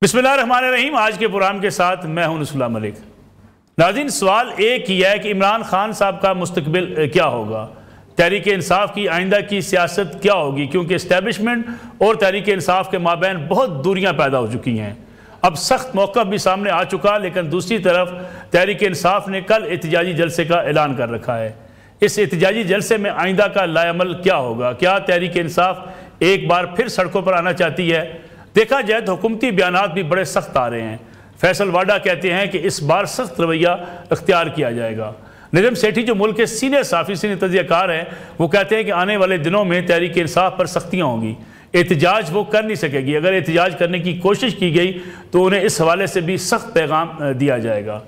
बिस्मिल्लाहिर्रहमानिर्रहीम। आज के प्रोग्राम के साथ मैं हूं नसरुल्लाह मलिक। नाज़रीन, सवाल एक ही है कि इमरान खान साहब का मुस्तकबिल क्या होगा, तहरीक इंसाफ की आइंदा की सियासत क्या होगी, क्योंकि इस्टेब्लिशमेंट और तहरीक इंसाफ के माबैन बहुत दूरियां पैदा हो चुकी हैं। अब सख्त मौक़िफ़ भी सामने आ चुका, लेकिन दूसरी तरफ तहरीक इंसाफ ने कल एहतजाजी जलसे का ऐलान कर रखा है। इस एहतजाजी जलसे में आइंदा का लाएअमल क्या होगा? क्या तहरीक इंसाफ एक बार फिर सड़कों पर आना चाहती है? देखा जाए तो हुकूमती बयानात भी बड़े सख्त आ रहे हैं। फैसल वाडा कहते हैं कि इस बार सख्त रवैया अख्तियार किया जाएगा। निज़म सेठी जो मुल्क के सीनियर साफ़ी सीनियर तजियाकार हैं, वो कहते हैं कि आने वाले दिनों में तहरीक इंसाफ पर सख्तियाँ होंगी। एहतजाज वो कर नहीं सकेगी। अगर एहतजाज करने की कोशिश की गई तो उन्हें इस हवाले से भी सख्त पैगाम दिया जाएगा।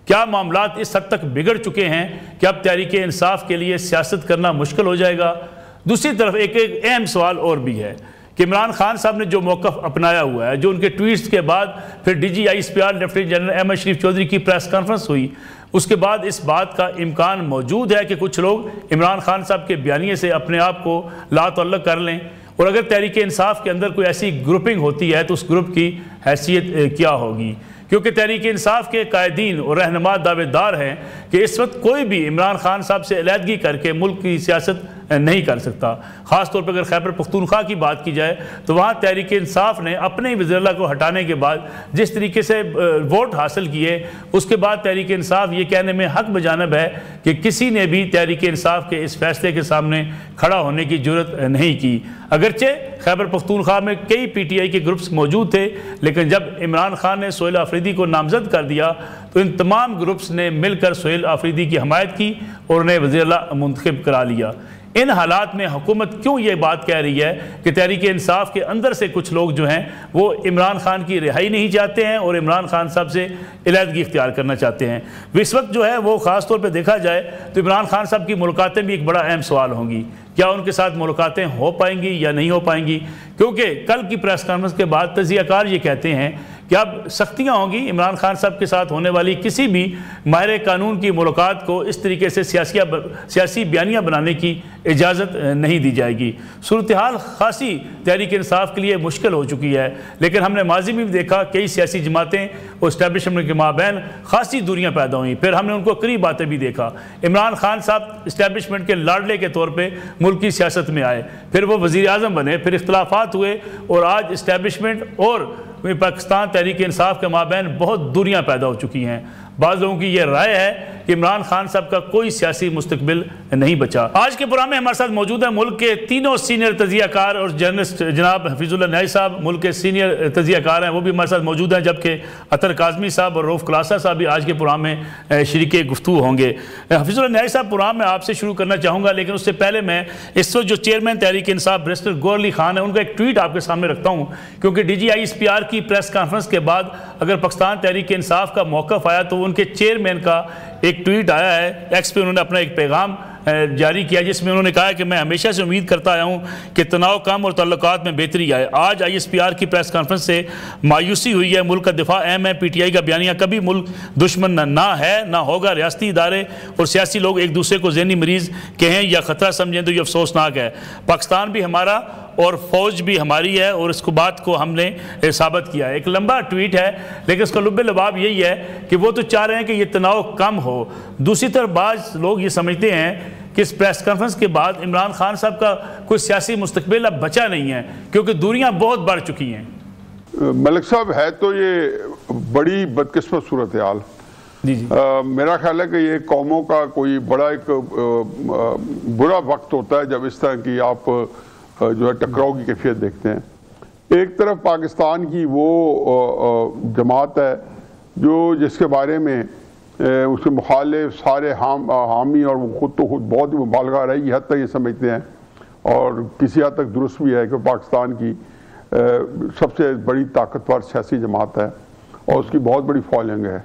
क्या मामलात इस हद तक बिगड़ चुके हैं कि अब तहरीक इंसाफ के लिए सियासत करना मुश्किल हो जाएगा? दूसरी तरफ एक अहम सवाल और भी है कि इमरान खान साहब ने जो मौक़िफ़ अपनाया हुआ है, जो उनके ट्वीट्स के बाद फिर DGISPR लेफ्टिनेंट जनरल अहमद शरीफ चौधरी की प्रेस कॉन्फ्रेंस हुई, उसके बाद इस बात का इम्कान मौजूद है कि कुछ लोग इमरान खान साहब के बयानिए से अपने आप को लातअल्लुक़ कर लें। और अगर तहरीक इंसाफ के अंदर कोई ऐसी ग्रुपिंग होती है तो उस ग्रुप की हैसियत क्या होगी? क्योंकि तहरीक इंसाफ के कायदीन और रहनुमा दावेदार हैं कि इस वक्त कोई भी इमरान खान साहब से अलहदगी करके मुल्क की सियासत नहीं कर सकता। ख़ास तौर पर अगर खैबर पख्तूनख्वा की बात की जाए तो वहाँ तहरीक इंसाफ ने अपने ही वज़ीर को हटाने के बाद जिस तरीके से वोट हासिल किए, उसके बाद तहरीक इंसाफ ये कहने में हक बजानब है कि किसी ने भी तहरीक इंसाफ के इस फैसले के सामने खड़ा होने की जुर्रत नहीं की। अगरचे खैबर पख्तूनख्वा में कई PTI के ग्रुप्स मौजूद थे, लेकिन जब इमरान खान ने सोहेल आफरीदी को नामजद कर दिया तो इन तमाम ग्रुप्स ने मिलकर सोहेल आफरीदी की हमायत की और उन्हें वज़ीर मुंतखब करा लिया। इन हालात में हुकूमत क्यों ये बात कह रही है कि तहरीक इंसाफ के अंदर से कुछ लोग जो हैं वो इमरान खान की रिहाई नहीं चाहते हैं और इमरान खान साहब से अलहदगी इख्तियार करना चाहते हैं? इस वक्त जो है वो ख़ास तौर पे देखा जाए तो इमरान खान साहब की मुलाकातें भी एक बड़ा अहम सवाल होंगी। क्या उनके साथ मुलाकातें हो पाएंगी या नहीं हो पाएंगी? क्योंकि कल की प्रेस कॉन्फ्रेंस के बाद तजियाकार ये कहते हैं कि अब सख्तियाँ होंगी। इमरान खान साहब के साथ होने वाली किसी भी माहिर कानून की मुलाकात को इस तरीके से सियासी बयानियाँ बनाने की इजाज़त नहीं दी जाएगी। सूरत हाल खासी तहरीक इंसाफ के लिए मुश्किल हो चुकी है, लेकिन हमने माजी में भी देखा कई सियासी जमातें और इस्टेब्लिशमेंट के माबैन खासी दूरियाँ पैदा हुई। फिर हमने उनको करीब बातें भी देखा। इमरान खान साहब इस्टेब्लिशमेंट के लाडले के तौर पर मुल्क की सियासत में आए, फिर वो वज़ीर आज़म बने, फिर इख्तलाफात हुए और आज इस्टेब्लिशमेंट और पाकिस्तान तहरीक इंसाफ के माबैन बहुत दूरियां पैदा हो चुकी हैं। बाज़ लोगों की यह राय है कि इमरान खान साहब का कोई सियासी मुस्तकबिल नहीं बचा। आज के प्रोग्राम में हमारे साथ मौजूद है मुल्क के तीनों सीनियर तजियाकार और जर्नलिस्ट जनाब हफीजुल्लाह न्याई साहब मुल्क के सीनियर तजियाकार हैं, वो भी हमारे साथ मौजूद हैं, जबकि अतर काज़मी साहब और रऊफ़ क्लासा साहब भी आज के प्रोग्राम में शरीके गुफ्तगू होंगे। हफीजुल्लाह न्याई साहब, प्रोग्राम में आपसे शुरू करना चाहूँगा, लेकिन उससे पहले मैं इस वक्त जो चेयरमैन तहरीक इंसाफ बैरिस्टर गौहर अली खान है, उनका एक ट्वीट आपके सामने रखता हूँ, क्योंकि DGISPR की प्रेस कॉन्फ्रेंस के बाद अगर पाकिस्तान तहरीक इंसाफ का मौक़िफ़ आया तो उनके चेयरमैन का एक ट्वीट आया है। एक्स पे उन्होंने अपना एक पैगाम जारी किया जिसमें उन्होंने कहा है कि मैं हमेशा से उम्मीद करता आया हूँ कि तनाव कम और ताल्लुकात में बेहतरी आए। आज ISPR की प्रेस कॉन्फ्रेंस से मायूसी हुई है। मुल्क का दिफा अहम है। PTI का बयानिया कभी मुल्क दुश्मन ना है ना होगा। रियासती इदारे और सियासी लोग एक दूसरे को ज़हनी मरीज़ कहें या ख़तरा समझें तो ये अफसोसनाक है। पाकिस्तान भी हमारा और फ़ौज भी हमारी है और इसको बात को हमने साबित किया है। एक लंबा ट्वीट है, लेकिन इसका लुब्बे लबाब यही है कि वो तो चाह रहे हैं कि ये तनाव कम हो। दूसरी तरफ बाज़ लोग ये समझते हैं कि इस प्रेस कॉन्फ्रेंस के बाद इमरान खान साहब का कोई सियासी मुस्तकबिल अब बचा नहीं है, क्योंकि दूरियां बहुत बढ़ चुकी हैं। मलिक साहब, है तो ये बड़ी बदकिस्मत सूरत हाल। मेरा ख्याल है कि ये कौमों का कोई बड़ा एक बुरा वक्त होता है जब इस तरह की आप जो है टकराव की कैफियत देखते हैं। एक तरफ पाकिस्तान की वो जमात है जो जिसके बारे में उसके मुखालिफ सारे हामी और वो खुद बहुत ही मुबालगा रही हद तक ये समझते हैं और किसी हद तक दुरुस्त भी है कि पाकिस्तान की सबसे बड़ी ताकतवर सियासी जमात है और उसकी बहुत बड़ी फॉलोइंग है।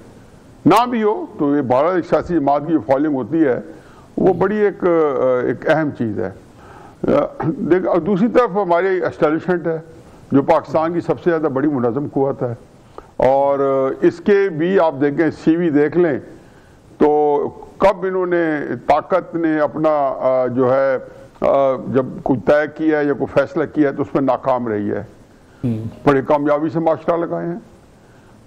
ना भी हो तो ये भारत एक सियासी जमात की फॉलोइंग होती है, वो बड़ी एक अहम चीज़ है। दूसरी तरफ हमारी एस्टेब्लिशमेंट है जो पाकिस्तान की सबसे ज़्यादा बड़ी मुनज़्ज़म क़ुव्वत है और इसके भी आप देखें CV देख लें तो कब इन्होंने ताकत ने अपना जो है जब कोई तय किया है या कोई फैसला किया है तो उसमें नाकाम रही है। बड़ी कामयाबी से माशरा लगाए हैं।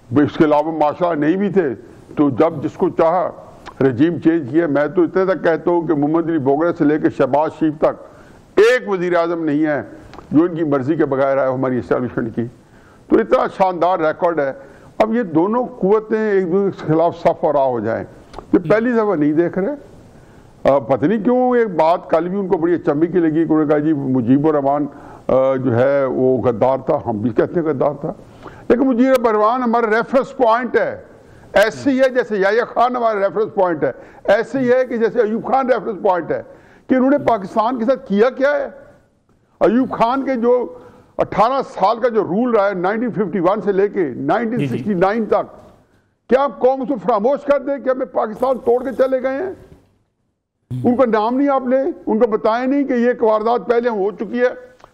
इसके अलावा माशा नहीं भी थे, तो जब जिसको चाहा रजीम चेंज किया। मैं तो इतने तक कहता हूँ कि मोहम्मद अली बोगरा से लेकर शहबाज शरीफ तक एक वज़ीर आज़म नहीं है जो इनकी मर्जी के बगैर आए हमारी इस्टेब्लिशमेंट की। तो इतना शानदार रिकॉर्ड है। अब ये दोनों कुव्वतें एक दूसरे के खिलाफ सफ और आ हो जाए, ये पहली दफा नहीं देख रहे। पता नहीं क्यों एक बात कल भी उनको बड़ी अचंभी की लगी, उन्होंने कहा जी मुजीबुर रहमान जो है वो गद्दार था, हम भी कहते हैं गद्दार था, लेकिन मुजीबुर रहमान हमारा रेफरेंस पॉइंट है। ऐसे ही है जैसे याह्या खान हमारा रेफरेंस पॉइंट है, ऐसे ही है कि जैसे अयूब खान रेफरेंस पॉइंट है कि उन्होंने पाकिस्तान के साथ किया क्या है। अयूब खान के जो 18 साल का जो रूल रहा है 1951 से लेके 1969 तक, क्या आप कौम उसको फरामोश कर दें कि हमें पाकिस्तान तोड़ के चले गए हैं? उनका नाम नहीं आप ले, उनको बताएं नहीं कि ये वारदात पहले हो चुकी है।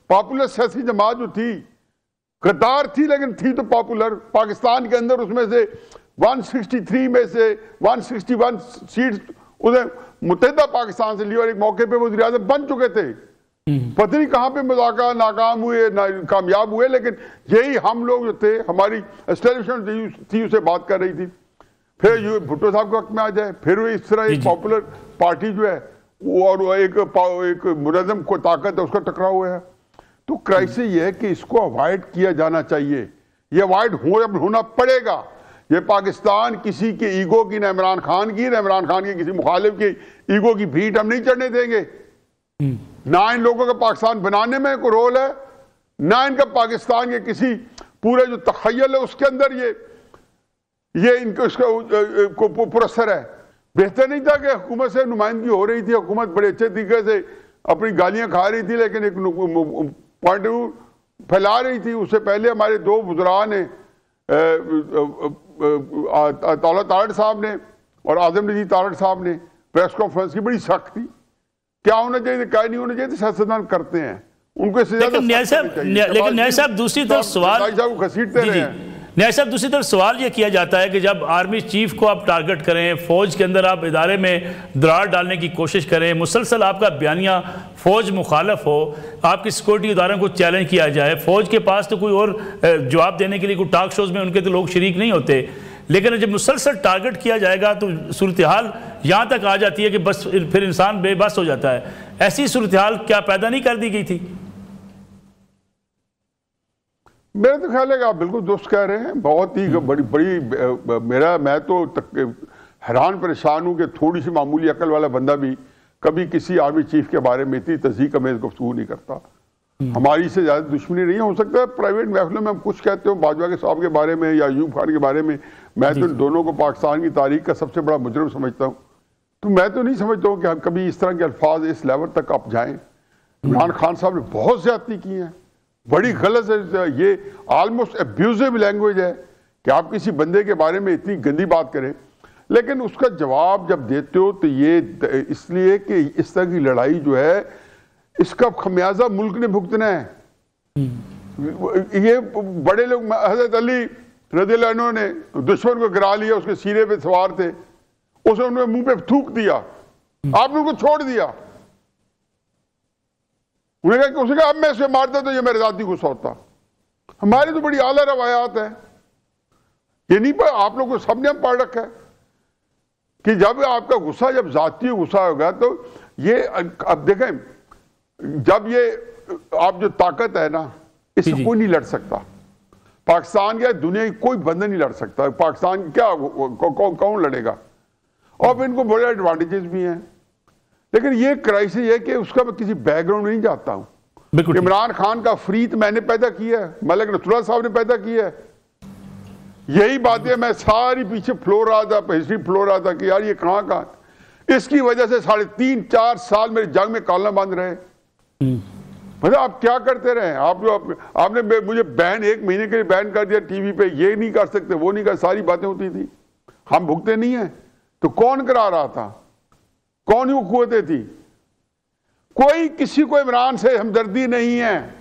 पॉपुलर सियासी जमात जो थी गद्दार थी, लेकिन थी तो पॉपुलर। पाकिस्तान के अंदर उसमें से 163 में से 161 सीट्स उन्हें मुत्तहिदा पाकिस्तान से ली और एक मौके पे वज़ीर आज़म बन चुके थे। पता नहीं कहां पे मुज़ाकरा नाकाम हुए कामयाब हुए, लेकिन यही हम लोग जो थे, हमारी एस्टेब्लिशमेंट थी उसे बात कर रही थी। फिर भुट्टो साहब के वक्त में आ जाए, फिर इस तरह एक पॉपुलर पार्टी जो है वो और एक मुनज़्ज़म को ताकत है उसका टकराव हुआ है। तो क्राइसिस ये है कि इसको अवॉइड किया जाना चाहिए, ये अवॉइड होना पड़ेगा। ये पाकिस्तान किसी के ईगो की, न इमरान खान की, न इमरान खान के किसी मुखालिफ की ईगो की भीट हम नहीं चढ़ने देंगे। ना इन लोगों का पाकिस्तान बनाने में कोई रोल है, ना इनका पाकिस्तान के किसी पूरे जो तखय्युल है उसके अंदर ये इनको इसका पुरस्सर है। बेहतर नहीं था कि हुकूमत से नुमाइंदगी हो रही थी, हुकूमत बड़े अच्छे तरीके से अपनी गालियां खा रही थी, लेकिन एक पॉइंट ऑफ व्यू फैला रही थी। उससे पहले हमारे दो बुजुर्ग ने, तारड़ साहब ने और आजम नजीर तारड़ साहब ने प्रेस कॉन्फ्रेंस की बड़ी सख्त थी। क्या होना चाहिए, क्या नहीं होना चाहिए, सियासतदान करते हैं उनको इससे ज्यादा। लेकिन न्याय साहब दूसरी तरफ सवाल घसीटते रहे हैं। न्याय साहब दूसरी तरफ सवाल ये किया जाता है कि जब आर्मी चीफ को आप टारगेट करें, फौज के अंदर आप इदारे में दरार डालने की कोशिश करें, मुसलसल आपका बयानिया फौज मुखालफ हो, आपकी सिक्योरिटी इदारों को चैलेंज किया जाए, फौज के पास तो कोई और जवाब देने के लिए कोई टॉक शोज में उनके तो लोग शरीक नहीं होते, लेकिन जब मुसलसल टारगेट किया जाएगा तो सूरत हाल यहाँ तक आ जाती है कि बस फिर इंसान बेबस हो जाता है। ऐसी सूरत हाल क्या पैदा नहीं कर दी गई थी? मेरा तो ख्याल है कि आप बिल्कुल दुरुस्त कह रहे हैं। बहुत ही बड़ी मैं तो हैरान परेशान हूं कि थोड़ी सी मामूली अकल वाला बंदा भी कभी किसी आर्मी चीफ के बारे में इतनी तज़ीक़ में गुफ्तगू नहीं करता। हमारी से ज़्यादा दुश्मनी नहीं हो सकता है। प्राइवेट महफिलों में हम कुछ कहते हो बाजवा के साहब के बारे में या अयूब खान के बारे में, मैं तो इन दोनों को पाकिस्तान की तारीख का सबसे बड़ा मुजरिम समझता हूँ। तो मैं तो नहीं समझता हूँ कि हम कभी इस तरह के अल्फाज इस लेवल तक आप जाएँ। इमरान खान साहब ने बहुत ज़्यादती की हैं, बड़ी गलत है। ये ऑलमोस्ट एब्यूजिव लैंग्वेज है कि आप किसी बंदे के बारे में इतनी गंदी बात करें, लेकिन उसका जवाब जब देते हो तो ये इसलिए कि इस तरह की लड़ाई जो है इसका खमियाजा मुल्क ने भुगतना है। ये बड़े लोग, हजरत अली रज़ियल्लाहु अन्हु ने दुश्मन को गिरा लिया, उसके सीने पे सवार थे, उसे उन्होंने मुंह पे थूक दिया, आपने उनको छोड़ दिया। उन्होंने कहा उसने कहा अब मैं इसे मारता तो ये मेरे जाती गुस्सा होता। हमारी तो बड़ी आला रवायात है, ये नहीं पर आप लोगों को सबने हम पढ़ रखा है कि जब आपका गुस्सा जब जाती गुस्सा होगा तो ये अब देखें, जब ये आप जो ताकत है ना, इससे कोई नहीं लड़ सकता। पाकिस्तान क्या दुनिया की कोई बंदा नहीं लड़ सकता। पाकिस्तान क्या कौन लड़ेगा? और इनको बड़े एडवांटेजेस भी हैं, लेकिन ये क्राइसिस है कि उसका मैं किसी बैकग्राउंड में नहीं जाता हूं। इमरान खान का फ्रीत मैंने पैदा किया है, मलिक नसरुल्लाह साहब ने पैदा किया है। यही बातें मैं सारी पीछे फ्लो रहा था, हिस्ट्री फ्लो रहा था कि यार ये कहां इसकी वजह से 3.5-4 साल मेरे जंग में कालना बंद रहे। मतलब आप क्या करते रहे? आपने मुझे बैन 1 महीने के लिए बैन कर दिया टीवी पे, ये नहीं कर सकते, वो नहीं कर, सारी बातें होती थी। हम भुगते नहीं है तो कौन करा रहा था? कौन ही कुव्वतें थी? कोई किसी को इमरान से हमदर्दी नहीं है,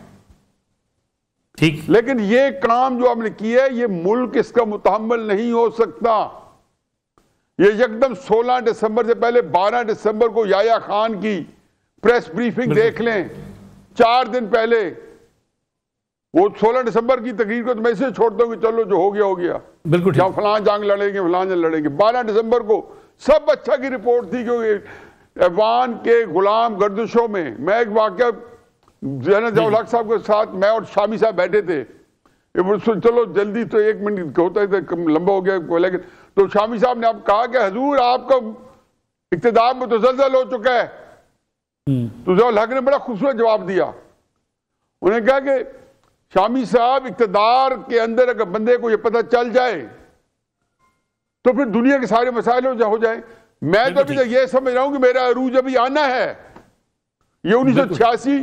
ठीक। लेकिन ये काम जो हमने किया है ये मुल्क इसका मुतहम्मिल नहीं हो सकता। ये एकदम 16 दिसंबर से पहले 12 दिसंबर को याह्या खान की प्रेस ब्रीफिंग देख लें, 4 दिन पहले वो 16 दिसंबर की तकरीर को तो मैं इसे छोड़ता हूँ कि चलो जो हो गया हो गया, बिल्कुल या फलां जंग लड़ेंगे फलां जंग लड़ेंगे। 12 दिसंबर को सब अच्छा की रिपोर्ट थी, क्योंकि अफगान के गुलाम गर्दिशों में मैं एक वाक़या जौल हक साहब के साथ मैं और शामी साहब बैठे थे, चलो जल्दी तो 1 मिनट होता है लंबा हो गया, लेकिन तो शामी साहब ने अब कहा कि हजूर आपका इक़्तिदार मुतज़ल्ज़ल हो चुका है। तो जौल हक ने बड़ा खूबसूरत जवाब दिया, उन्हें कहा कि शामी साहब इक़्तिदार के अंदर अगर बंदे को ये पता चल जाए तो फिर दुनिया के सारे मसाइल हो जाए। मैं तो अभी तक ये समझ रहा हूं कि मेरा अरूज अभी आना है। ये 1986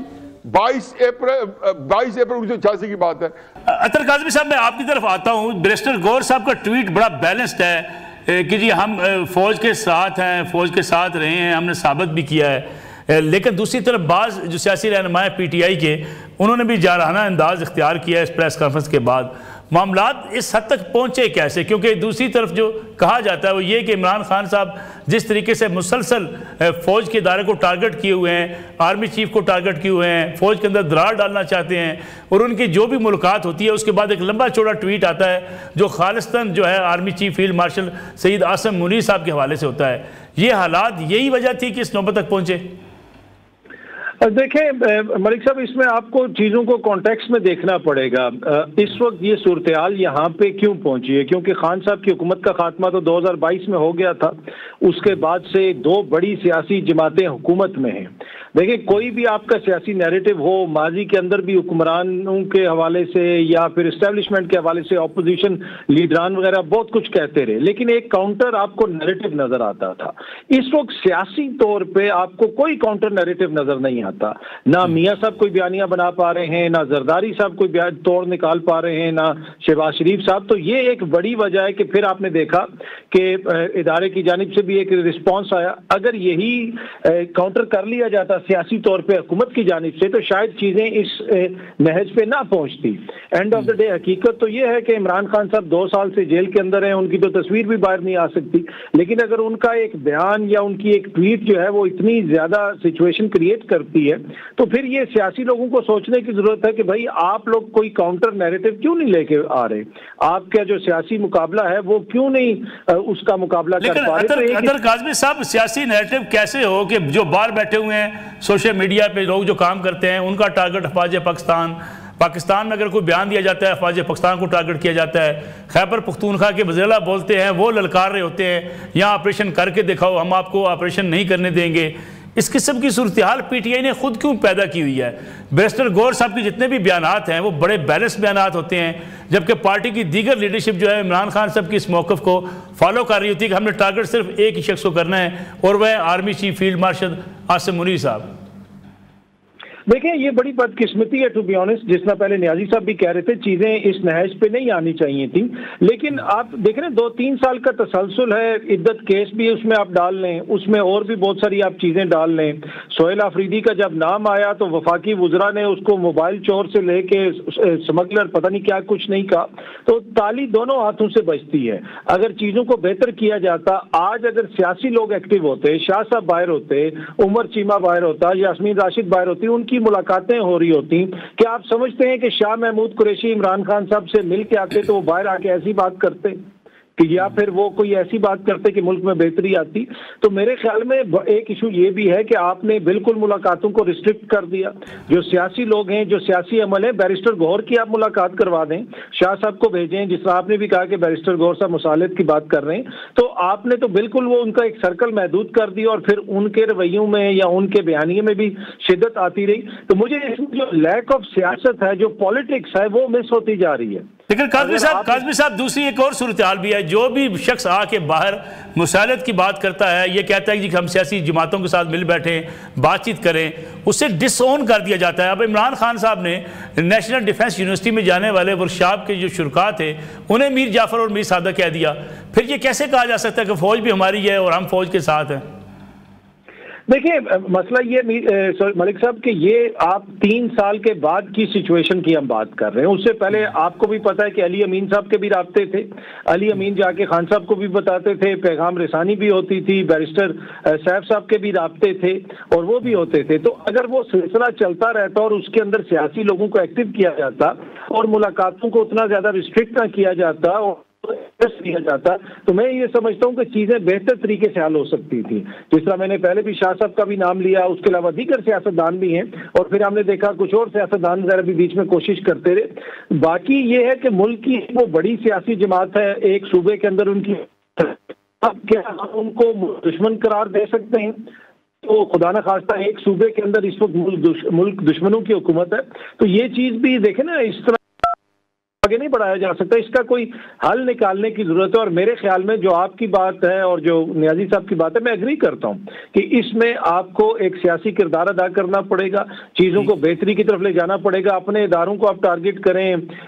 22 अप्रैल 1986 की बात है। अतर काज़मी साहब, मैं आपकी तरफ आता हूं। बैरिस्टर गौर साहब का ट्वीट बड़ा बैलेंस्ड है कि जी हम फौज के साथ हैं, फौज के साथ रहे हैं, हमने साबित भी किया है। लेकिन दूसरी तरफ बाज़ जो सियासी रहनुमा PTI के, उन्होंने भी जारहाना अंदाज इख्तियार किया इस प्रेस कॉन्फ्रेंस के बाद। मामलात इस हद तक पहुँचे कैसे? क्योंकि दूसरी तरफ जो कहा जाता है वो ये कि इमरान खान साहब जिस तरीके से मुसलसल फ़ौज के इदारे को टारगेट किए हुए हैं, आर्मी चीफ को टारगेट किए हुए हैं, फ़ौज के अंदर दरार डालना चाहते हैं, और उनकी जो भी मुलाकात होती है उसके बाद एक लंबा चौड़ा ट्वीट आता है जो खालिस्तान जो है army chief field marshal Syed Asim Munir साहब के हवाले से होता है। ये हालात यही वजह थी कि इस नौबत तक पहुँचे? देखें मलिक साहब, इसमें आपको चीज़ों को कॉन्टेक्स्ट में देखना पड़ेगा। इस वक्त ये सूरत हाल यहाँ पे क्यों पहुंची है? क्योंकि खान साहब की हुकूमत का खात्मा तो 2022 में हो गया था, उसके बाद से 2 बड़ी सियासी जमातें हुकूमत में हैं। देखिए, कोई भी आपका सियासी नैरेटिव हो, माजी के अंदर भी हुक्मरानों के हवाले से या फिर इस्टेब्लिशमेंट के हवाले से अपोजिशन लीडरान वगैरह बहुत कुछ कहते रहे, लेकिन एक काउंटर आपको नैरेटिव नजर आता था। इस वक्त सियासी तौर पे आपको कोई काउंटर नैरेटिव नजर नहीं आता। ना मियां साहब कोई बयानियां बना पा रहे हैं, ना जरदारी साहब कोई तोड़ निकाल पा रहे हैं, ना शहबाज शरीफ साहब। तो ये एक बड़ी वजह है कि फिर आपने देखा कि इदारे की जानिब से भी एक रिस्पॉन्स आया। अगर यही काउंटर कर लिया जाता सियासी तौर पे हुकूमत की जानिब से, तो शायद चीजें इस नहज पे ना पहुंचती। एंड ऑफ द डे हकीकत तो ये है कि इमरान खान साहब 2 साल से जेल के अंदर हैं, उनकी तो तस्वीर भी बाहर नहीं आ सकती। लेकिन अगर उनका एक बयान या उनकी एक ट्वीट जो है वो इतनी ज्यादा सिचुएशन क्रिएट करती है, तो फिर ये सियासी लोगों को सोचने की जरूरत है कि भाई आप लोग कोई काउंटर नैरेटिव क्यों नहीं लेके आ रहे? आपका जो सियासी मुकाबला है वो क्यों नहीं उसका मुकाबला कर पा रहे? अतर काज़मी साहब, सियासी नैरेटिव कैसे हो कि जो बाहर बैठे हुए हैं सोशल मीडिया पे लोग जो काम करते हैं उनका टारगेट अफवाज पाकिस्तान में अगर कोई बयान दिया जाता है अफवाज पाकिस्तान को टारगेट किया जाता है। खैबर पख्तूनख्वा के वज़ीर बोलते हैं, वो ललकार रहे होते हैं यहाँ ऑपरेशन करके दिखाओ, हम आपको ऑपरेशन नहीं करने देंगे। इस किस्म की सूरत हाल PTI ने खुद क्यों पैदा की हुई है? बैरिस्टर गौर साहब के जितने भी बयानात हैं वो बड़े बैलेंस बयानात होते हैं, जबकि पार्टी की दीगर लीडरशिप जो है इमरान खान साहब की इस मौक़िफ़ को फॉलो कर रही होती है कि हमने टारगेट सिर्फ एक ही शख्स को करना है और वह army chief field martial Asim Munir साहब। देखिए, ये बड़ी बदकिस्मती है टू बी ऑनेस्ट। जिस तरह पहले नियाजी साहब भी कह रहे थे, चीजें इस नहज पे नहीं आनी चाहिए थी, लेकिन आप देख रहे हैं 2-3 साल का तसलसल है। इद्दत केस भी उसमें आप डाल लें, उसमें और भी बहुत सारी आप चीजें डाल लें। सोहेल आफरीदी का जब नाम आया तो वफाकी वुज़रा ने उसको मोबाइल चोर से लेके स्मगलर पता नहीं क्या कुछ नहीं कहा। तो ताली दोनों हाथों से बजती है। अगर चीजों को बेहतर किया जाता, आज अगर सियासी लोग एक्टिव होते, शाह साहब बाहर होते, उमर चीमा बाहर होता, यास्मीन राशिद बाहर होती, उनकी मुलाकातें हो रही होती, क्या आप समझते हैं कि शाह महमूद कुरैशी इमरान खान साहब से मिल के आते तो वो बाहर आके ऐसी बात करते कि, या फिर वो कोई ऐसी बात करते कि मुल्क में बेहतरी आती? तो मेरे ख्याल में एक इशू ये भी है कि आपने बिल्कुल मुलाकातों को रिस्ट्रिक्ट कर दिया। जो सियासी लोग हैं, जो सियासी अमल है, बैरिस्टर गौर की आप मुलाकात करवा दें, शाह साहब को भेजें, जिस तरह आपने भी कहा कि बैरिस्टर गौर साहब मुसालियत की बात कर रहे हैं, तो आपने तो बिल्कुल वो उनका एक सर्कल महदूद कर दिया और फिर उनके रवैयों में या उनके बयानिए में भी शिद्दत आती रही। तो मुझे इसमें जो लैक ऑफ सियासत है, जो पॉलिटिक्स है, वो मिस होती जा रही है। लेकिन काज़मी साहब दूसरी एक और सूरत हाल भी है। जो भी शख्स आके बाहर मुसालत की बात करता है, ये कहता है कि हम सियासी जमातों के साथ मिल बैठें, बातचीत करें, उसे डिसओन कर दिया जाता है। अब इमरान खान साहब ने नेशनल डिफेंस यूनिवर्सिटी में जाने वाले वर्कशॉप के जो शुरका थे उन्हें मीर जाफ़र और मीर सादा कह दिया। फिर ये कैसे कहा जा सकता है कि फ़ौज भी हमारी है और हम फ़ौज के साथ हैं? देखिए मसला ये मलिक साहब कि ये आप 3 साल के बाद की सिचुएशन की हम बात कर रहे हैं। उससे पहले आपको भी पता है कि अली अमीन साहब के भी राब्ते थे, अली अमीन जाके खान साहब को भी बताते थे, पैगाम रिसानी भी होती थी, बैरिस्टर सैफ साहब के भी राब्ते थे और वो भी होते थे। तो अगर वो सिलसिला चलता रहता और उसके अंदर सियासी लोगों को एक्टिव किया जाता और मुलाकातों को उतना ज्यादा रिस्ट्रिक्ट ना किया जाता और दिया जाता, तो मैं ये समझता हूँ कि चीजें बेहतर तरीके से हल हो सकती थी। जिस तरह मैंने पहले भी शाह साहब का भी नाम लिया, उसके अलावा दीगर सियासतदान भी हैं और फिर हमने देखा कुछ और सियासतदान वगैरह भी बीच में कोशिश करते रहे। बाकी ये है कि मुल्क की वो बड़ी सियासी जमात है एक सूबे के अंदर उनकी, अब क्या हम उनको दुश्मन करार दे सकते हैं? तो खुदा न खास्ता एक सूबे के अंदर इस वक्त मुल्क दुश्मनों की हुकूमत है, तो ये चीज भी देखे ना, इस तरह आगे नहीं बढ़ाया जा सकता। इसका कोई हल निकालने की जरूरत है। और मेरे ख्याल में जो आपकी बात है और जो नियाजी साहब की बात है, मैं एग्री करता हूं कि इसमें आपको एक सियासी किरदार अदा करना पड़ेगा, चीजों को बेहतरी की तरफ ले जाना पड़ेगा। अपने इदारों को आप टारगेट करें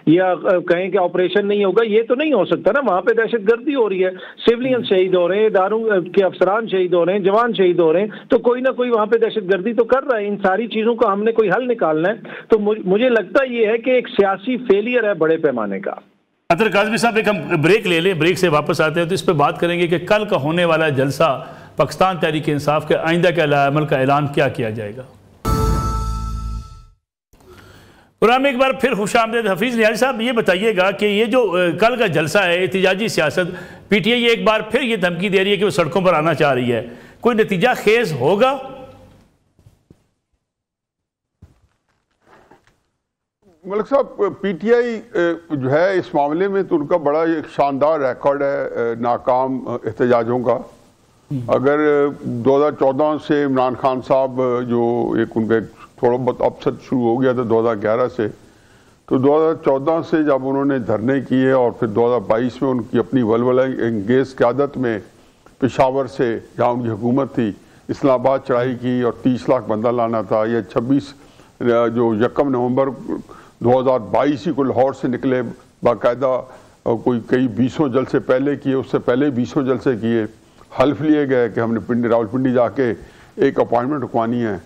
या कहें कि ऑपरेशन नहीं होगा, ये तो नहीं हो सकता ना। वहां पे दहशतगर्दी हो रही है, सिविलियन शहीद हो रहे हैं, इदारों के अफसरान शहीद हो रहे हैं, जवान शहीद हो रहे हैं, तो कोई ना कोई वहां पे दहशतगर्दी तो कर रहा है। इन सारी चीजों का हमने कोई हल निकालना है। तो मुझे लगता ये है कि एक सियासी फेलियर है बड़े पैमाने का। अतर काज़मी साहब, एक हम ब्रेक ले लें, ब्रेक से वापस आते हैं तो इस पर बात करेंगे कि कल का होने वाला जलसा पाकिस्तान तहरीक इंसाफ के आइंदा के अमल का ऐलान क्या किया जाएगा। प्रोग्राम में एक बार फिर खुशामदीद। हफीज़ नियाज़ी साहब, ये बताइएगा कि ये जो कल का जलसा है एहतिजाजी सियासत, PTI एक बार फिर ये धमकी दे रही है कि वो सड़कों पर आना चाह रही है, कोई नतीजा खेज होगा? मलिक साहब, PTI जो है इस मामले में तो उनका बड़ा एक शानदार रिकॉर्ड है नाकाम एहतजाजों का। अगर 2014 से इमरान खान साहब जो एक उनका थोड़ा बहुत अपसेट शुरू हो गया था 2011 से, तो 2014 से जब उन्होंने धरने किए और फिर 2022 में उनकी अपनी वलवला अंगेज क़यादत में पेशावर से जहाँ उनकी हुकूमत थी इस्लामाबाद चढ़ाई की और 30 लाख बंदा लाना था। या 26 जो 1 नवंबर 2022 ही को लाहौर से निकले, बाकायदा कोई कई 20 जलसे पहले किए, उससे पहले 20 जलसे किए, हल्फ लिए गए कि हमने रावलपिंडी जाके एक अपॉइंटमेंट रुकवानी है।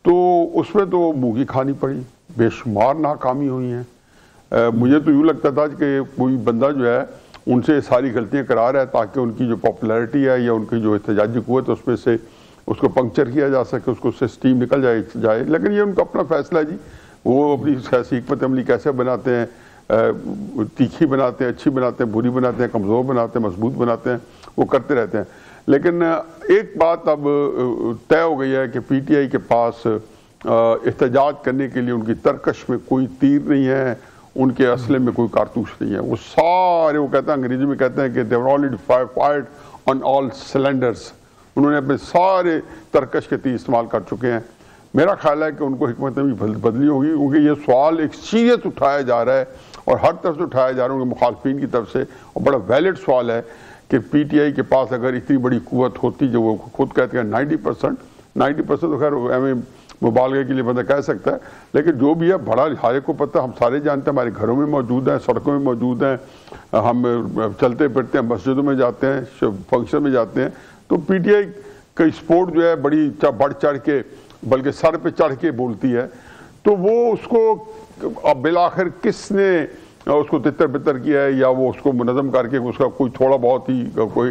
तो उसमें तो मुँह की खानी पड़ी, बेशुमार नाकामी हुई हैं। मुझे तो यूँ लगता था कि कोई बंदा जो है उनसे सारी गलतियाँ करा रहा है ताकि उनकी जो पॉपुलैरिटी है या उनकी जो एहतजाजी क़ुव्वत है उसमें से उसको पंक्चर किया जा सके, उसको उससे स्टीम निकल जाए। लेकिन ये उनका अपना फैसला है जी, वो अपनी सियासी हिकमत अमली कैसे बनाते हैं, तीखी बनाते हैं, अच्छी बनाते हैं, बुरी बनाते हैं, कमज़ोर बनाते हैं, मजबूत बनाते हैं, वो करते रहते हैं। लेकिन एक बात अब तय हो गई है कि PTI के पास एहतजाज करने के लिए उनकी तरकश में कोई तीर नहीं है, उनके असले में कोई कारतूस नहीं है। वो सारे, वो कहते हैं अंग्रेजी में कहते हैं कि they were already fired on all cylinders, उन्होंने अपने सारे तरकश के तीर इस्तेमाल कर चुके हैं। मेरा ख्याल है कि उनको हिकमत में बदली होगी, क्योंकि ये सवाल एक सीरियस उठाया जा रहा है और हर तरफ से उठाया जा रहा है उनके मुखालफिन की तरफ से, और बड़ा वैलिड सवाल है कि PTI के पास अगर इतनी बड़ी कुव्वत होती, जो वो खुद कहते हैं 90% तो खैर हमें मुबालगे के लिए बंदा कह सकता है, लेकिन जो भी है बड़ा हारे को पता, हम सारे जानते हैं, हमारे घरों में मौजूद हैं, सड़कों में मौजूद हैं, हम चलते फिरते हैं, मस्जिदों में जाते हैं, फंक्शन में जाते हैं। तो PTI का सपोर्ट जो है बड़ी बढ़ चढ़ के, बल्कि सर पे चढ़ के बोलती है। तो वो उसको अब बिलाखिर किसने उसको तितर बितर किया है या वो उसको मुनज़म करके उसका कोई थोड़ा बहुत ही कोई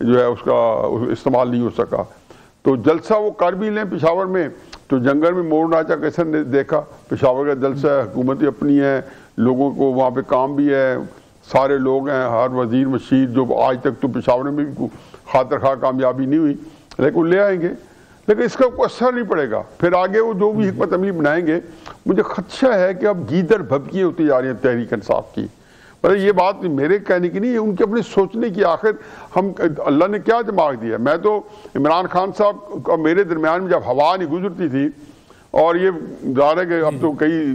जो है उसका इस्तेमाल नहीं हो सका। तो जलसा वो कर भी लें पेशावर में, तो जंगल में मोड़ नाचा कैसे देखा, पेशावर का जलसा है, हुकूमत ही अपनी है, लोगों को वहाँ पे काम भी है, सारे लोग हैं, हर वजीर मशीर जो आज तक तो पेशावर में भी खातर खा कामयाबी नहीं हुई, लेकिन ले आएंगे, लेकिन इसका कोई असर नहीं पड़ेगा। फिर आगे वो जो भी हिकमत अमली बनाएंगे, मुझे खदशा है कि अब गीदड़ भभकियाँ होती जा रही हैं तहरीक इंसाफ की। मतलब ये बात मेरे कहने की नहीं है, उनके अपने सोचने की। आखिर हम अल्लाह ने क्या दिमाग दिया। मैं तो इमरान खान साहब और मेरे दरमियान में जब हवा नहीं गुजरती थी, और ये ज़ाहिर है कि अब तो कई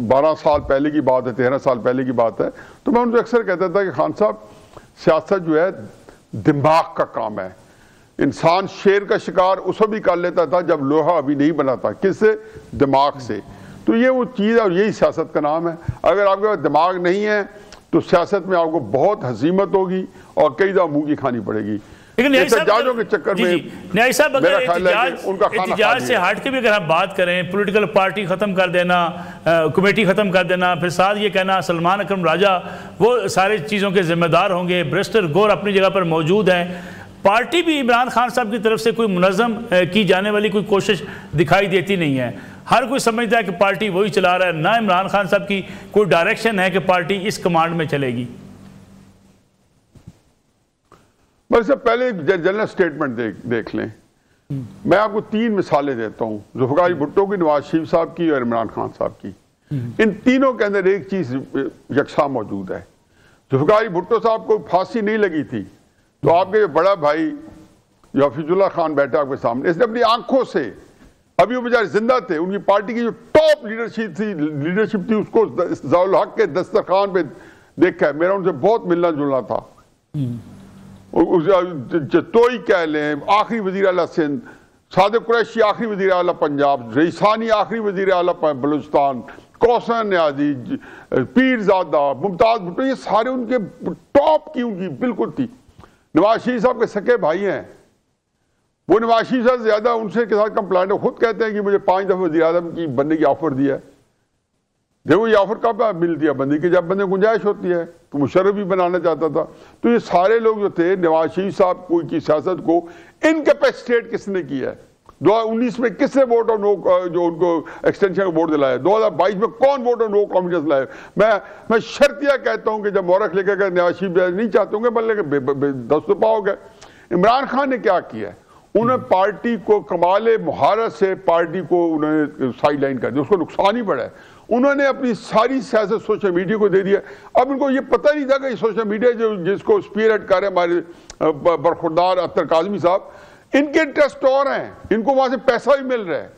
12 साल पहले की बात है, 13 साल पहले की बात है, तो मैं उनसे अक्सर कहता था कि खान साहब सियासत जो है दिमाग का काम है। इंसान शेर का शिकार उसे भी कर लेता था जब लोहा अभी नहीं बना था, किससे? दिमाग से। तो ये वो चीज़ है और यही सियासत का नाम है। अगर आपके पास दिमाग नहीं है तो सियासत में आपको बहुत हजीमत होगी और कई दफ़ा मुँह की खानी पड़ेगी। लेकिन एहतजाजों के चक्कर में न्याय साहब अगर एहतजाज से हट के भी अगर हम बात करें, पॉलिटिकल पार्टी ख़त्म कर देना, कमेटी ख़त्म कर देना, फिर साथ ये कहना सलमान अकरम राजा वो सारी चीज़ों के जिम्मेदार होंगे, बैरिस्टर गौर अपनी जगह पर मौजूद हैं, पार्टी भी इमरान खान साहब की तरफ से कोई मुनज़्ज़म की जाने वाली कोई कोशिश दिखाई देती नहीं है। हर कोई समझता है कि पार्टी वही चला रहा है, ना इमरान खान साहब की कोई डायरेक्शन है कि पार्टी इस कमांड में चलेगी। बस पहले जनरल स्टेटमेंट देख लें। मैं आपको 3 मिसालें देता हूं, जुल्फ़िकार भुट्टो की, नवाज शरीफ साहब की और इमरान खान साहब की। इन तीनों के अंदर एक चीज यकसा मौजूद है। जुल्फ़िकार भुट्टो साहब को फांसी नहीं लगी थी तो आपके बड़ा भाई जो हफीजुल्लाह खान बैठा आपके सामने, इसने अपनी आंखों से, अभी वो बेचारे जिंदा थे, उनकी पार्टी की जो टॉप लीडरशिप थी उसको ज़ियाउल हक के दस्तरखान पे देखा है। मेरा उनसे बहुत मिलना जुलना था। जतोई कह लें, आखिरी वजीर आला सिंध, सादिक कुरैशी आखिरी वजीर आला पंजाब, रईसानी आखिरी वजीर आला बलूचिस्तान, कौसर न्याजी, पीरजादा, मुमताज भुट्टो, ये सारे उनके टॉप की उनकी बिल्कुल थी। नवाज शरीफ साहब के सके भाई हैं, वो नवाज शरीफ साहब ज्यादा उनसे के साथ कंप्लाइंट है। खुद कहते हैं कि मुझे 5 दफा वजीर आज़म की बनने की ऑफर दिया है। देखो ये ऑफर कब मिलती है बंदी की, जब बंदे गुंजाइश होती है। तो मुशर्रफ भी बनाना चाहता था। तो ये सारे लोग जो थे, नवाज शरीफ साहब की सियासत को इनकैपेसिटेट किसने किया है? 2019 में किसने वोट और नो जो उनको एक्सटेंशन का वोट दिलाया? 2022 में कौन वोट और नो कॉन्फिडेंस लाया? मैं शर्तिया कहता हूं कि जब मोरख लेकर गए नवाज शरीफ नहीं चाहते होंगे बल्कि दस्तुपा हो गए। इमरान खान ने क्या किया है? उन्होंने पार्टी को कमाल महारत से पार्टी को उन्होंने साइडलाइन कर दिया, उसको नुकसान ही पड़ा है। उन्होंने अपनी सारी सियासत सोशल मीडिया को दे दिया। अब उनको ये पता नहीं था कि सोशल मीडिया जो जिसको स्पीयरहेड कर रहे हैं हमारे बरखुरदार अख्तर काज़मी साहब, इनके इंटरेस्ट और हैं, इनको वहां से पैसा भी मिल रहा है।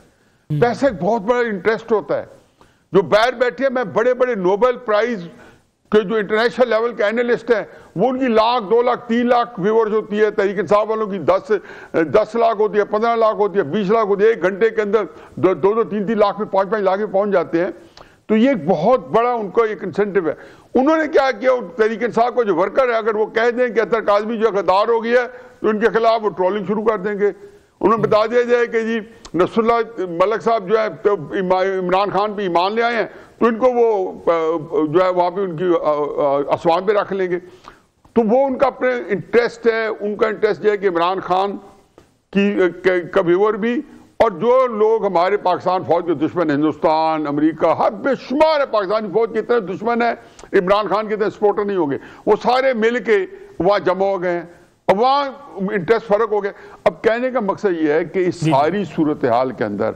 पैसा एक बहुत बड़ा इंटरेस्ट होता है। जो बाहर बैठे हैं, मैं बड़े बड़े नोबेल प्राइज के जो इंटरनेशनल लेवल के एनालिस्ट हैं, वो उनकी 1 लाख 2 लाख 3 लाख व्यूअर्स होती है। तहरीक इंसाफ वालों की 10 लाख होती है, 15 लाख होती है, 20 लाख होती है। 1 घंटे के अंदर 2-2, 3-3 लाख में 5-5 लाख में पहुंच जाते हैं। तो ये एक बहुत बड़ा उनको एक इंसेंटिव है। उन्होंने क्या किया, तहरीक इंसाफ को जो वर्कर है, अगर वो कह दें कि अख्तर काज़मी जो गद्दार हो गया है, तो उनके खिलाफ वो ट्रोलिंग शुरू कर देंगे। उन्होंने बता दिया जाए कि जी नसरुल्लाह मलिक साहब जो है तो इमरान खान पे ईमान ले आए हैं, तो इनको वो जो है वहाँ पे उनकी असवान पे रख लेंगे। तो वो उनका अपने इंटरेस्ट है। उनका इंटरेस्ट है कि इमरान खान का व्यूअर भी, और जो लोग हमारे पाकिस्तान फौज के दुश्मन, हिंदुस्तान, अमेरिका, हर बेशुमार है पाकिस्तानी फौज के इतने दुश्मन है, इमरान खान के इतने सपोर्टर नहीं होंगे, वो सारे मिल के वहाँ जमा हो गए। अब वहाँ इंटरेस्ट फर्क हो गया। अब कहने का मकसद ये है कि इस सारी सूरत हाल के अंदर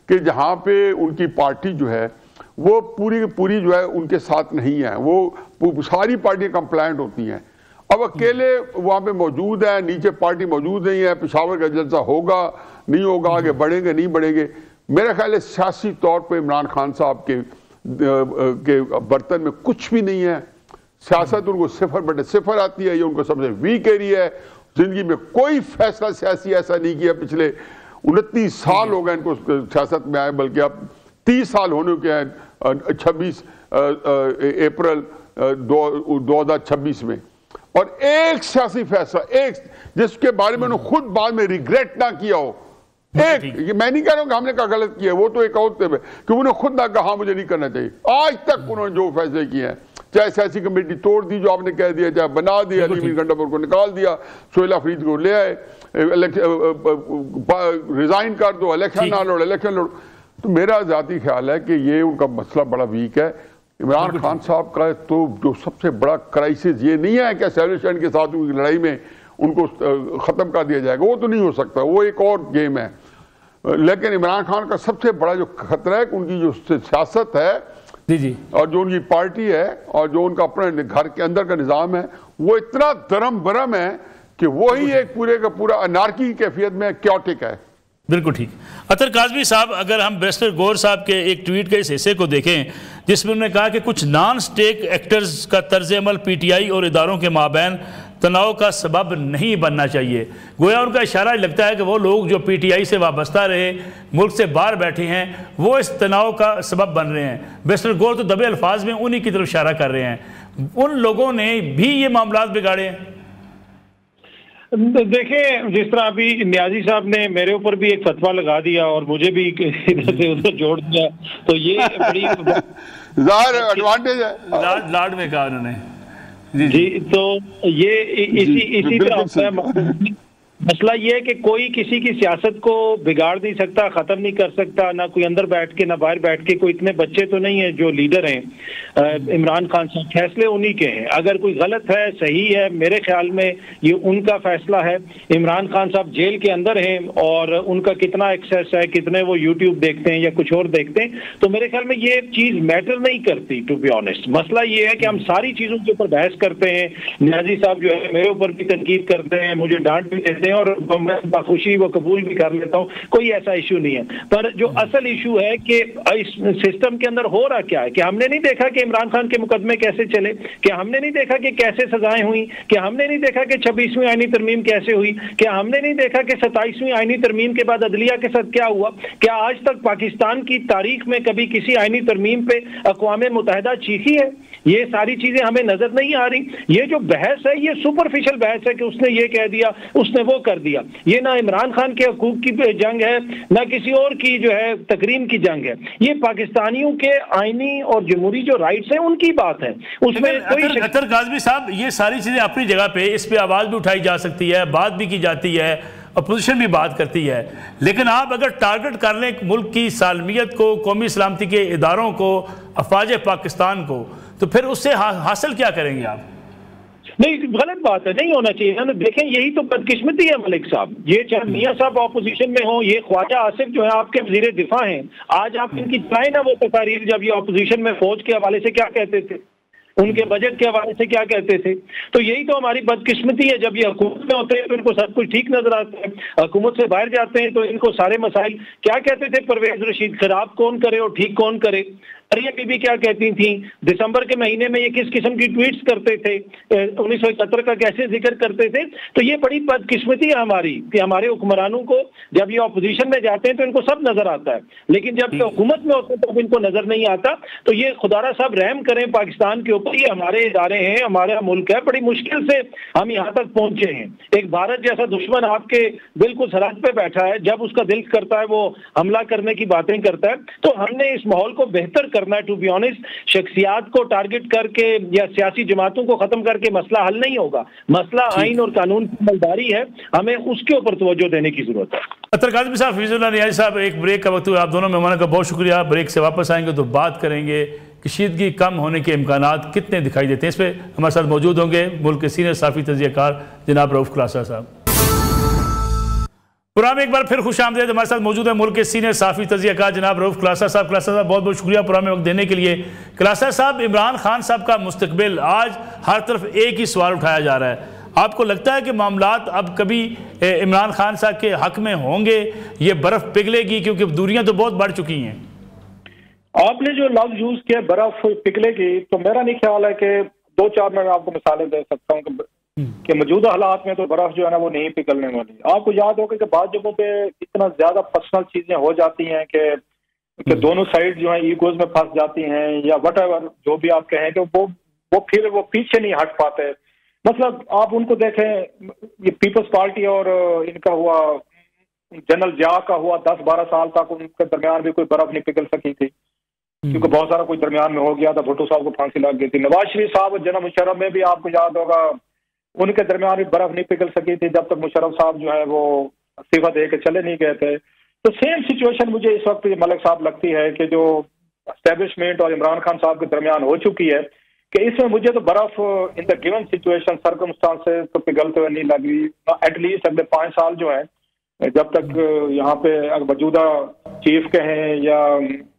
कि जहाँ पे उनकी पार्टी जो है वो पूरी की पूरी जो है उनके साथ नहीं है, वो सारी पार्टियां कंप्लायंट होती हैं। अब अकेले वहाँ पे मौजूद है, नीचे पार्टी मौजूद नहीं है। पेशावर का जलसा होगा नहीं होगा, आगे बढ़ेंगे नहीं बढ़ेंगे। मेरा ख्याल है सियासी तौर पे इमरान खान साहब के बर्तन में कुछ भी नहीं है। सियासत उनको 0/0 आती है, ये उनको सबसे वीक एरिया है। जिंदगी में कोई फैसला सियासी ऐसा नहीं किया। पिछले 29 साल हो गए इनको सियासत में आए, बल्कि अब 30 साल होने के हैं 26 अप्रैल 2026 में। और एक सियासी फैसला, एक जिसके बारे में उन्होंने खुद बाद में रिग्रेट ना किया हो, एक, ये मैं नहीं कह रहा हूं कि हमने क्या गलत किया, वो तो एक और है कि उन्होंने खुद ना कहा मुझे नहीं करना चाहिए। आज तक उन्होंने जो फैसले किए हैं, चाहे सियासी कमेटी तोड़ दी जो आपने कह दिया, चाहे बना दिया, अली गंडापुर को निकाल दिया, सोहेल फरीद को ले आए, रिजाइन कर दो, इलेक्शन ना लड़ो, इलेक्शन लड़ो। तो मेरा जाती ख्याल है कि ये उनका मसला बड़ा वीक है। इमरान खान साहब का तो जो सबसे बड़ा क्राइसिस ये नहीं है कि एस्टैब्लिशमेंट के साथ उनकी लड़ाई में उनको ख़त्म कर दिया जाएगा, वो तो नहीं हो सकता, वो एक और गेम है। लेकिन इमरान खान का सबसे बड़ा जो खतरा है कि उनकी जो सियासत है जी और जो उनकी पार्टी है और जो उनका अपने घर के अंदर का निज़ाम है, वो इतना दरम बरम है कि वही एक पूरे का पूरा अनार्की की कैफियत में क्योटिक है। बिल्कुल ठीक। अख्तर काज़मी साहब, अगर हम बैरिस्टर गौर साहब के एक ट्वीट के इस हिस्से को देखें जिसमें उन्होंने कहा कि कुछ नॉन स्टेक एक्टर्स का तर्ज अमल PTI और इदारों के माबैन तनाव का सबब नहीं बनना चाहिए, गोया उनका इशारा लगता है कि वो लोग जो PTI से वाबस्ता रहे, मुल्क से बाहर बैठे हैं, वो इस तनाव का सबब बन रहे हैं। बैरिस्टर गौर तो दबे अल्फाज में उन्हीं की तरफ इशारा कर रहे हैं। उन लोगों ने भी ये मामला बिगाड़े हैं। देखें, जिस तरह अभी न्याजी साहब ने मेरे ऊपर भी एक फतवा लगा दिया और मुझे भी इधर से उधर जोड़ दिया, तो ये बड़ी एडवांटेज है, लाड में कहा उन्होंने। जी, तो ये इसी तरह होता है। मसला ये है कि कोई किसी की सियासत को बिगाड़ नहीं सकता, खत्म नहीं कर सकता, ना कोई अंदर बैठ के ना बाहर बैठ के। कोई इतने बच्चे तो नहीं है जो लीडर हैं। इमरान खान साहब, फैसले उन्हीं के हैं। अगर कोई गलत है, सही है, मेरे ख्याल में ये उनका फैसला है। इमरान खान साहब जेल के अंदर हैं और उनका कितना एक्सेस है, कितने वो यूट्यूब देखते हैं या कुछ और देखते हैं, तो मेरे ख्याल में ये चीज मैटर नहीं करती, टू बी ऑनेस्ट। मसला ये है कि हम सारी चीजों के ऊपर बहस करते हैं। न्याजी साहब जो है मेरे ऊपर भी तनकीद करते हैं, मुझे डांट भी देते हैं और मैं बाखुशी वो कबूल भी कर लेता हूं, कोई ऐसा इशू नहीं है। पर जो असल इशू है कि इस सिस्टम के अंदर हो रहा क्या है, कि हमने नहीं देखा कि इमरान खान के मुकदमे कैसे चले, कि हमने नहीं देखा कि कैसे सजाएं हुई, कि हमने नहीं देखा कि 26वीं आईनी तरमीम कैसे हुई, कि हमने नहीं देखा कि 27वीं आईनी तरमीम के बाद अदलिया के साथ क्या हुआ। क्या आज तक पाकिस्तान की तारीख में कभी किसी आईनी तरमीम पे अक़वाम मुत्तहिदा चीखी है? ये सारी चीजें हमें नजर नहीं आ रही। ये जो बहस है ये सुपरफिशियल बहस है कि उसने ये कह दिया, उसने वो कर दिया। ये ना इमरान खान के हकूक की जंग है, ना किसी और की जो है तकरीम की जंग है। ये पाकिस्तानियों के आईनी और जमहूरी जो राइट्स हैं उनकी बात है। उसमें कोई अतर काज़मी साहब, ये सारी चीजें अपनी जगह पे, इस पे आवाज भी उठाई जा सकती है, बात भी की जाती है, अपोजिशन भी बात करती है, लेकिन आप अगर टारगेट कर लें मुल्क की सालमियत को, कौमी सलामती के इदारों को, अफवाज पाकिस्तान को, तो फिर उससे हासिल क्या करेंगे आप? नहीं, गलत बात है, नहीं होना चाहिए ना। देखें, यही तो बदकिस्मती है मलिक साहब। ये चाहे मियां साहब ऑपोजिशन में हो, ये ख्वाजा आसिफ जो है आपके वजीर दिफा हैं, आज आप इनकी चाहे ना वो तकारीर, जब ये ऑपोजिशन में फौज के हवाले से क्या कहते थे, उनके बजट के हवाले से क्या कहते थे। तो यही तो हमारी बदकिस्मती है। जब ये हुकूमत में होते हैं तो इनको सब कुछ ठीक नजर आता है, हुकूमत से बाहर जाते हैं तो इनको सारे मसाइल, क्या कहते थे परवेज रशीद, खराब कौन करे और ठीक कौन करे। अरिया बीबी क्या कहती थी, दिसंबर के महीने में ये किस किस्म की ट्वीट्स करते थे, 1971 का कैसे जिक्र करते थे। तो ये बड़ी बदकिस्मती है हमारी कि हमारे हुक्मरानों को जब ये ऑपोजिशन में जाते हैं तो इनको सब नजर आता है, लेकिन जब ये हुकूमत में होते हैं तो इनको नजर नहीं आता। तो ये खुदारा साहब रहम करें पाकिस्तान के ऊपर, ये हमारे इदारे हैं, हमारा मुल्क है, बड़ी मुश्किल से हम यहाँ तक पहुंचे हैं। एक भारत जैसा दुश्मन आपके बिल्कुल सरहद पे बैठा है, जब उसका दिल करता है वो हमला करने की बातें करता है। तो हमने इस माहौल को बेहतर करना है। टू बी ऑनेस्ट, शख्सियात को टारगेट करके या सियासी जमातों को खत्म करके मसला हल नहीं होगा। मसला आइन और कानून की अमलदारी है, हमें उसके ऊपर तवज्जो देने की जरूरत है। अतर काज़मी साहब, हफीजुल्लाह नियाज़ी साहब, एक ब्रेक का वक्त हुआ। आप दोनों मेहमानों का बहुत शुक्रिया। ब्रेक से वापस आएंगे तो बात करेंगे कशीदगी कम होने के इम्कानात कितने दिखाई देते हैं। इस पर हमारे साथ मौजूद होंगे मुल्क के सीनियर साफ़ी तजियाकार जनाब रऊफ खुलासा साहब। प्रोग्राम में एक बार फिर खुश आमदीद। हमारे साथ मौजूद है मुल्क के सीनियर साफ़ी तजियाकार जनाब रऊफ खुलासा साहब। खुलासा साहब, बहुत बहुत शुक्रिया प्रोग्राम में वक्त देने के लिए। खुलासा साहब, इमरान खान साहब का मुस्तकबिल, आज हर तरफ एक ही सवाल उठाया जा रहा है। आपको लगता है कि मामलात अब कभी इमरान खान साहब के हक में होंगे, ये बर्फ पिघलेगी, क्योंकि दूरियां तो बहुत बढ़ चुकी हैं? आपने जो लफ्ज यूज किया बर्फ पिघलेगी, तो मेरा नहीं ख्याल है कि 2-4 मैं आपको मिसालें दे सकता हूँ कि मौजूदा हालात में तो बर्फ जो है ना वो नहीं पिघलने वाली। आपको याद होगा कि बाद जगहों पे इतना ज्यादा पर्सनल चीजें हो जाती हैं कि दोनों साइड जो है ईगोज में फंस जाती हैं, या व्हाटएवर जो भी आप कहें, कि वो फिर वो पीछे नहीं हट पाते। मतलब आप उनको देखें, ये पीपल्स पार्टी और इनका हुआ, जनरल जिया का हुआ, 10-12 साल तक उनके दरमियान भी कोई बर्फ नहीं पिघल सकी थी, क्योंकि बहुत सारा कुछ दरमियान में हो गया था। भुट्टो साहब को फांसी लग गई थी। नवाज शरीफ साहब और जनाब मुशर्रफ में भी आपको याद होगा, उनके दरमियान भी बर्फ नहीं पिघल सकी थी जब तक मुशर्रफ साहब जो है वो इस्तीफा दे के चले नहीं गए थे। तो सेम सिचुएशन मुझे इस वक्त मलिक साहब लगती है कि जो एस्टेब्लिशमेंट और इमरान खान साहब के दरमियान हो चुकी है, कि इसमें मुझे तो बर्फ in the given situation circumstances तो पिघलते हुए नहीं लगी। एटलीस्ट अगले 5 साल जो है, जब तक यहाँ पे मौजूदा चीफ के हैं या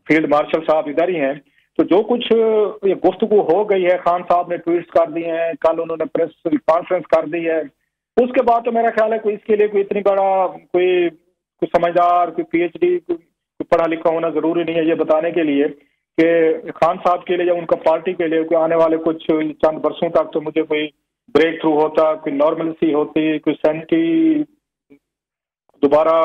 फील्ड मार्शल साहब इधर ही हैं, तो जो कुछ ये गुफ्तगू हो गई है, खान साहब ने ट्वीट्स कर दिए हैं, कल उन्होंने प्रेस कॉन्फ्रेंस कर दी है, उसके बाद तो मेरा ख्याल है कोई इसके लिए कोई इतनी बड़ा कोई समझदार, कोई PhD, कोई पढ़ा लिखा होना जरूरी नहीं है ये बताने के लिए कि खान साहब के लिए या उनका पार्टी के लिए कोई आने वाले कुछ चंद बरसों तक तो मुझे कोई ब्रेक थ्रू होता, कोई नॉर्मलसी होती, कोई सैनिटी दोबारा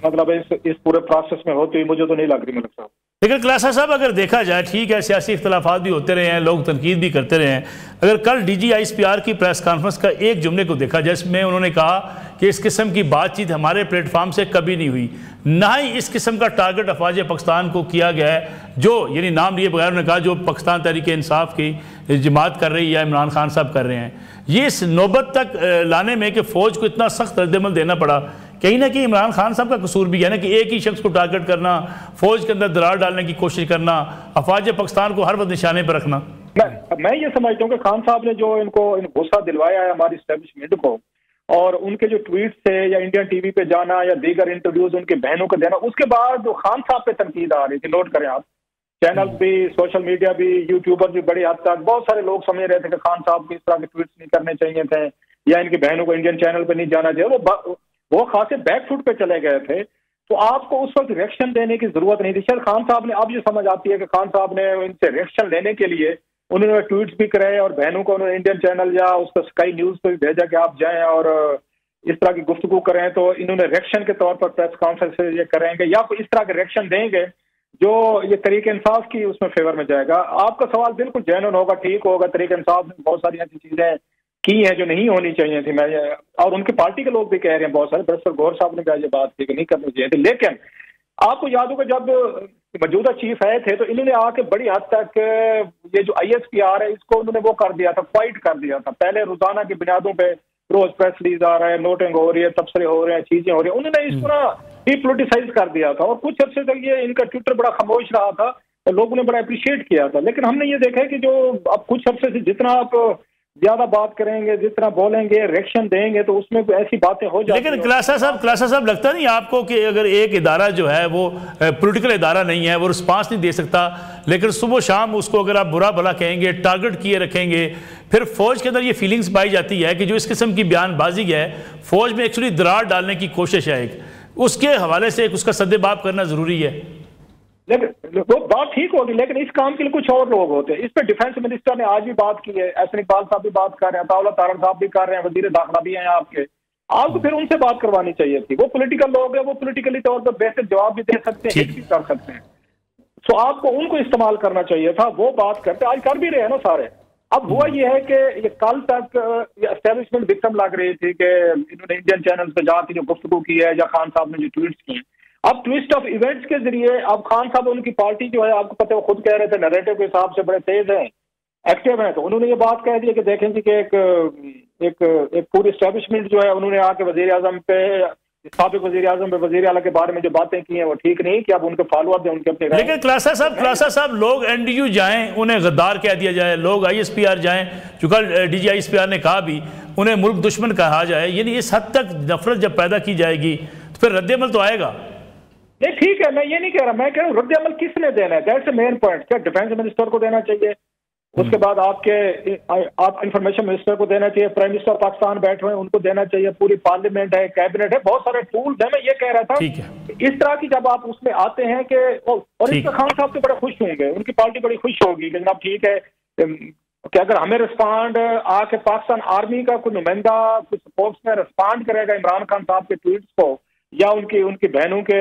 मतलब इस पूरे प्रोसेस में होती हुई मुझे तो नहीं लग रही मलिक साहब। लेकिन क्लासा साहब अगर देखा जाए, ठीक है सियासी इख्तलाफात भी होते रहे हैं, लोग तनकीद भी करते रहे हैं, अगर कल DGISPR की प्रेस कॉन्फ्रेंस का एक जुमले को देखा जिसमें उन्होंने कहा कि इस किस्म की बातचीत हमारे प्लेटफार्म से कभी नहीं हुई, ना ही इस किस्म का टारगेट अफवाज पाकिस्तान को किया गया है, जो यानी नाम लिए बगैर उन्होंने कहा जो पाकिस्तान तहरीक इंसाफ की जमात कर रही है, इमरान खान साहब कर रहे हैं, ये इस नौबत तक लाने में कि फ़ौज को इतना सख्त रद्दमल देना पड़ा, कहीं ना कहीं इमरान खान साहब का कसूर भी है ना, कि एक ही शख्स को टारगेट करना, फौज के अंदर दरार डालने की कोशिश करना, अफवाज पाकिस्तान को हर वक्त निशाने पर रखना। मैं ये समझता हूँ कि खान साहब ने जो इनको गुस्सा दिलवाया है हमारी एस्टेब्लिशमेंट को, और उनके जो ट्वीट थे या इंडियन टीवी पे जाना या दीगर इंटरव्यूज उनकी बहनों को देना, उसके बाद जो खान साहब पे तनकीद आ रही थी, नोट करें आप, चैनल भी, सोशल मीडिया भी, यूट्यूबर भी, बड़ी हद तक बहुत सारे लोग समझ रहे थे कि खान साहब को इस तरह के ट्वीट्स नहीं करने चाहिए थे या इनकी बहनों को इंडियन चैनल पे नहीं जाना चाहिए, वो खासे बैकफुट पे चले गए थे। तो आपको उस वक्त रिएक्शन देने की जरूरत नहीं थी। शायद खान साहब ने, अब ये समझ आती है कि खान साहब ने इनसे रिएक्शन लेने के लिए उन्होंने ट्वीट्स भी कराए और बहनों को उन्होंने इंडियन चैनल या उस पर स्काई न्यूज पर भेजा कि आप जाएं और इस तरह की गुफ्तगू करें, तो इन्होंने रिएक्शन के तौर पर प्रेस कॉन्फ्रेंस ये करेंगे या कोई इस तरह के रिएक्शन देंगे जो ये तरीके इंसाफ की उसमें फेवर में जाएगा। आपका सवाल बिल्कुल जेन्युइन होगा, ठीक होगा, तरीके इंसाफ में बहुत सारी ऐसी चीजें की हैं जो नहीं होनी चाहिए थी, मैं और उनकी पार्टी के लोग भी कह रहे हैं, बहुत सारे बैरिस्टर गौहर साहब ने भी ये बात की कि नहीं करनी चाहिए थी। लेकिन आपको याद होगा जब मौजूदा चीफ आए थे तो इन्होंने आके बड़ी हद तक ये जो ISPR है इसको उन्होंने वो कर दिया था, फाइट कर दिया था। पहले रोजाना की बुनियादों पे रोज प्रेस रिलीज आ रहा है, नोटिंग हो रही है, तबसरे हो रहे हैं, चीजें हो रही है, उन्होंने इसको ना डीपोलिटिसाइज कर दिया था और कुछ अर्से तक ये इनका ट्विटर बड़ा खामोश रहा था और लोगों ने बड़ा अप्रिशिएट किया था। लेकिन हमने ये देखा है कि जो अब कुछ अर्से से जितना आप ज्यादा बात करेंगे, जितना बोलेंगे, रिएक्शन देंगे, तो उसमें ऐसी बातें हो जाती हैं। लेकिन क्लासा साहब लगता नहीं आपको कि अगर एक इदारा जो है वो पॉलिटिकल इदारा नहीं है, वो रिस्पांस नहीं दे सकता, लेकिन सुबह शाम उसको अगर आप बुरा भला कहेंगे, टारगेट किए रखेंगे, फिर फौज के अंदर ये फीलिंग्स पाई जाती है कि जो इस किस्म की बयानबाजी है, फौज में एक्चुअली दरार डालने की कोशिश है, उसके हवाले से उसका सद्देबाब करना जरूरी है। लेकिन वो बात ठीक होगी, लेकिन इस काम के लिए कुछ और लोग होते हैं। इस पर डिफेंस मिनिस्टर ने आज भी बात की है, एहसन इकबाल साहब भी बात कर रहे हैं, अताउल्लाह तारड़ साहब भी कर रहे हैं, वजीर दाखिला भी हैं आपको फिर उनसे बात करवानी चाहिए थी। वो पॉलिटिकल लोग हैं, वो पॉलिटिकली तौर पर बेहतर जवाब भी दे सकते हैं, हिट भी कर सकते हैं। तो आपको उनको इस्तेमाल करना चाहिए था। वो बात करते, आज कर भी रहे हैं ना सारे। अब हुआ ये है कि ये कल तक एस्टेब्लिशमेंट विक्टिम लग रही थी कि इन्होंने इंडियन चैनल पे जाकर जो गुफ्तगू की है या खान साहब ने जो ट्वीट्स किए। अब ट्विस्ट ऑफ इवेंट्स के जरिए अब खान साहब, उनकी पार्टी जो है, आपको पता है, वो खुद कह रहे थे नैरेटिव के हिसाब से बड़े तेज हैं, एक्टिव हैं, तो उन्होंने ये बात कह दी कि देखें जी कि एक पूरी एस्टेब्लिशमेंट जो है, उन्होंने आके वजीर आजम पे, साबिक वजीर आजम पे, वजीर आला के बारे में जो बातें की हैं वो ठीक नहीं कि अब उनके फॉलोअप उनके अपने। लेकिन क्लासा साहब लोग NDU जाएं उन्हें गद्दार कह दिया जाए, लोग ISPR जाएं, जो कल DGISPR ने कहा भी उन्हें मुल्क दुश्मन कहा जाए, यानी इस हद तक नफरत जब पैदा की जाएगी तो फिर रद्दमल तो आएगा। नहीं ठीक है, मैं ये नहीं कह रहा, मैं कह रहा हूँ रद्द-ए-अमल किसने देना है, दैट्स द मेन पॉइंट। क्या डिफेंस मिनिस्टर को देना चाहिए, उसके बाद आप इंफॉर्मेशन मिनिस्टर को देना चाहिए, प्राइम मिनिस्टर पाकिस्तान बैठे हुए हैं उनको देना चाहिए, पूरी पार्लियामेंट है, कैबिनेट है, बहुत सारे टूल्स हैं। मैं ये कह रहा था इस तरह की जब आप उसमें आते हैं कि और इसमें खान साहब तो बड़े खुश होंगे, उनकी पार्टी बड़ी खुश होगी कि जनाब ठीक है कि अगर हमें रिस्पॉन्ड आके पाकिस्तान आर्मी का कोई नुमाइंदा कुछ स्पोर्ट्स में रिस्पॉन्ड करेगा इमरान खान साहब के ट्वीट्स को या उनकी बहनों के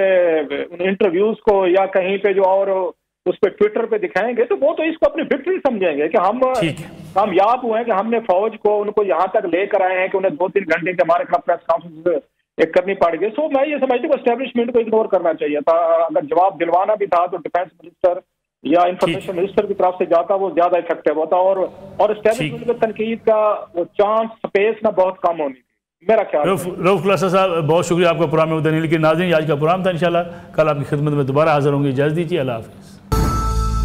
इंटरव्यूज को या कहीं पे जो और उस पर ट्विटर पे दिखाएंगे, तो वो तो इसको अपनी विक्ट्री समझेंगे कि हम कामयाब हुए हैं कि हमने फौज को उनको यहाँ तक लेकर आए हैं कि उन्हें 2-3 घंटे के हमारे खिलाफ प्रेस कॉन्फ्रेंस करनी पड़ गई। सो मैं ये समझती हूँ एस्टेब्लिशमेंट को इग्नोर करना चाहिए था। अगर जवाब दिलवाना भी था तो डिफेंस मिनिस्टर या इंफॉर्मेशन मिनिस्टर की तरफ से जाता, वो ज्यादा इफेक्टिव होता और एस्टेब्लिशमेंट में तनकीद का वो चांस स्पेस ना बहुत कम होनी थी, मेरा ख्याल। रऊफ क्लासा साहब बहुत शुक्रिया आपका प्रोग्राम में उतरने, लेकिन नाज़रीन आज का प्रोग्राम था, इंशाल्लाह कल आपकी खिदमत में दोबारा हाजिर होंगे। इजाज़त दीजिए, अल्लाह हाफ़िज़।